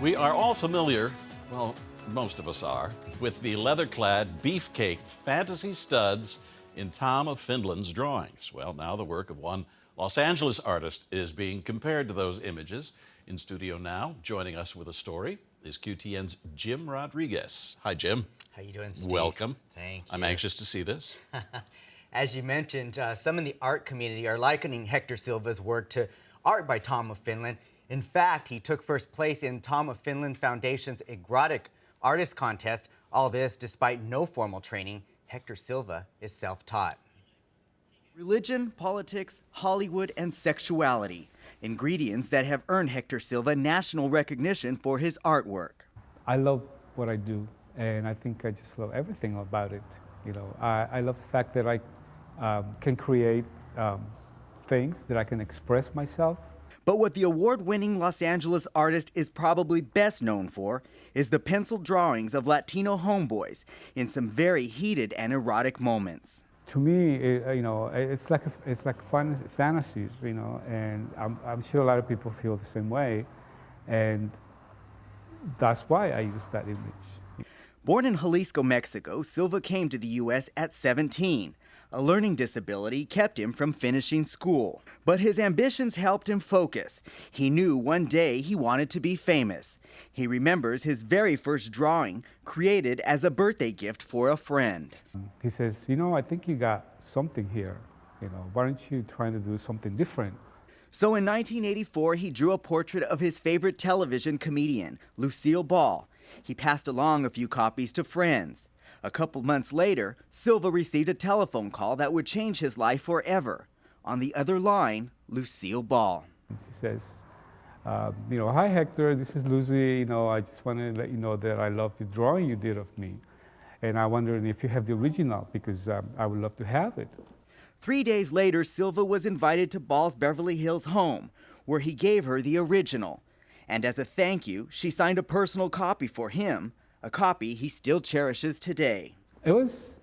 We are all familiar, well, most of us are, with the leather-clad beefcake fantasy studs in Tom of Finland's drawings. Well, now the work of one Los Angeles artist is being compared to those images. In studio now, joining us with a story, is QTN's Jim Rodriguez. Hi, Jim. How you doing, Steve? Welcome. Thank you. I'm anxious to see this. As you mentioned, some in the art community are likening Hector Silva's work to art by Tom of Finland. In fact, he took first place in Tom of Finland Foundation's Erotic Artist Contest. All this despite no formal training. Hector Silva is self-taught. Religion, politics, Hollywood, and sexuality. Ingredients that have earned Hector Silva national recognition for his artwork. I love what I do, and I think I just love everything about it. You know, I love the fact that I can create things, that I can express myself. But what the award-winning Los Angeles artist is probably best known for is the pencil drawings of Latino homeboys in some very heated and erotic moments. To me, it's like fantasies, you know, and I'm sure a lot of people feel the same way, and that's why I use that image. Born in Jalisco, Mexico, Silva came to the U.S. at 17. A learning disability kept him from finishing school, but his ambitions helped him focus. He knew one day he wanted to be famous. He remembers his very first drawing, created as a birthday gift for a friend. He says, you know, I think you got something here. You know, why aren't you trying to do something different? So in 1984, he drew a portrait of his favorite television comedian, Lucille Ball. He passed along a few copies to friends. A couple months later, Silva received a telephone call that would change his life forever. On the other line, Lucille Ball. She says, you know, hi Hector, this is Lucy. You know, I just want to let you know that I love the drawing you did of me. And I wondered if you have the original, because I would love to have it. 3 days later, Silva was invited to Ball's Beverly Hills home, where he gave her the original. And as a thank you, she signed a personal copy for him, a copy he still cherishes today. It was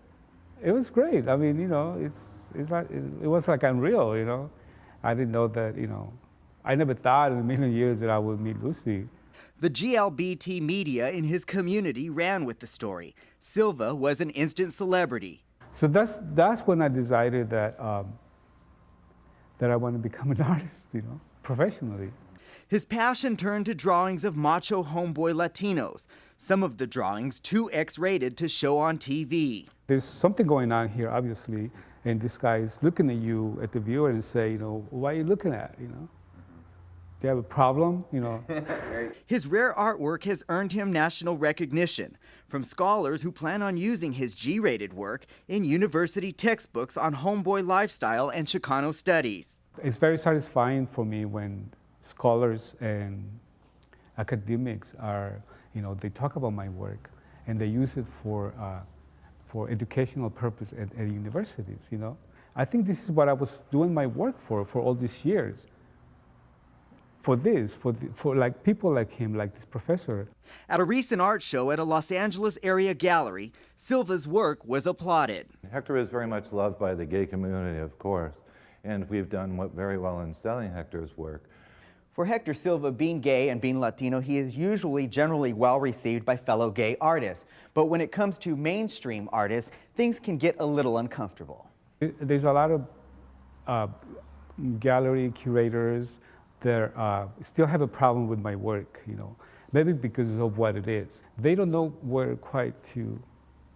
great. I mean, you know, it was like unreal, you know. I didn't know that, you know, I never thought in a million years that I would meet Lucy. The GLBT media in his community ran with the story. Silva was an instant celebrity. So that's when I decided that that I want to become an artist, you know, professionally. His passion turned to drawings of macho homeboy Latinos, some of the drawings too X-rated to show on TV. There's something going on here, obviously, and this guy is looking at you, at the viewer, and say, you know, what are you looking at, you know? Do you have a problem, you know? His rare artwork has earned him national recognition from scholars who plan on using his G-rated work in university textbooks on homeboy lifestyle and Chicano studies. It's very satisfying for me when scholars and academics are, you know, they talk about my work and they use it for educational purpose at universities, you know. I think this is what I was doing my work for all these years. For like people like him, like this professor. At a recent art show at a Los Angeles area gallery, Silva's work was applauded. Hector is very much loved by the gay community, of course, and we've done very well in selling Hector's work. For Hector Silva, being gay and being Latino, he is usually generally well received by fellow gay artists. But when it comes to mainstream artists, things can get a little uncomfortable. There's a lot of gallery curators that still have a problem with my work, you know, maybe because of what it is. They don't know where quite to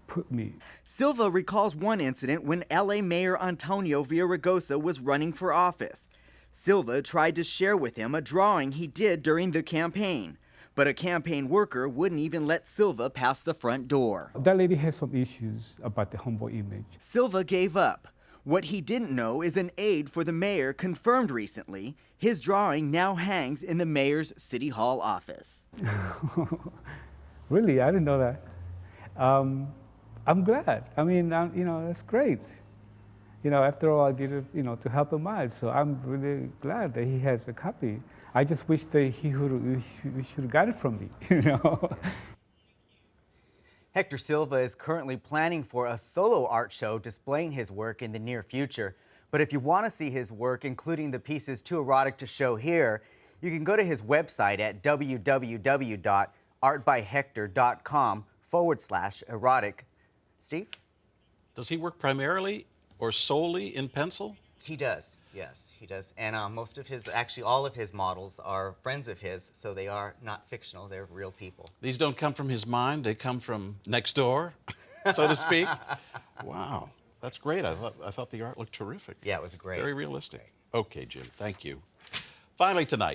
put me. Silva recalls one incident when LA Mayor Antonio Villaraigosa was running for office. Silva tried to share with him a drawing he did during the campaign, but a campaign worker wouldn't even let Silva pass the front door. That lady has some issues about the homeboy image. Silva gave up. What he didn't know is an aide for the mayor confirmed recently his drawing now hangs in the mayor's City Hall office. Really? I didn't know that. I'm glad. I mean, you know, that's great. You know, after all, I did it, you know, to help him out. So I'm really glad that he has a copy. I just wish that he should have got it from me, you know. Hector Silva is currently planning for a solo art show displaying his work in the near future. But if you want to see his work, including the pieces too erotic to show here, You can go to his website at www.artbyhector.com/erotic. Steve? Does he work primarily or solely in pencil? He does, yes, he does. And most of his, actually all of his models are friends of his, so they are not fictional, they're real people. These don't come from his mind, they come from next door, so to speak. Wow, that's great. I thought the art looked terrific. Yeah, it was great. Very realistic. Okay, Jim, thank you. Finally tonight,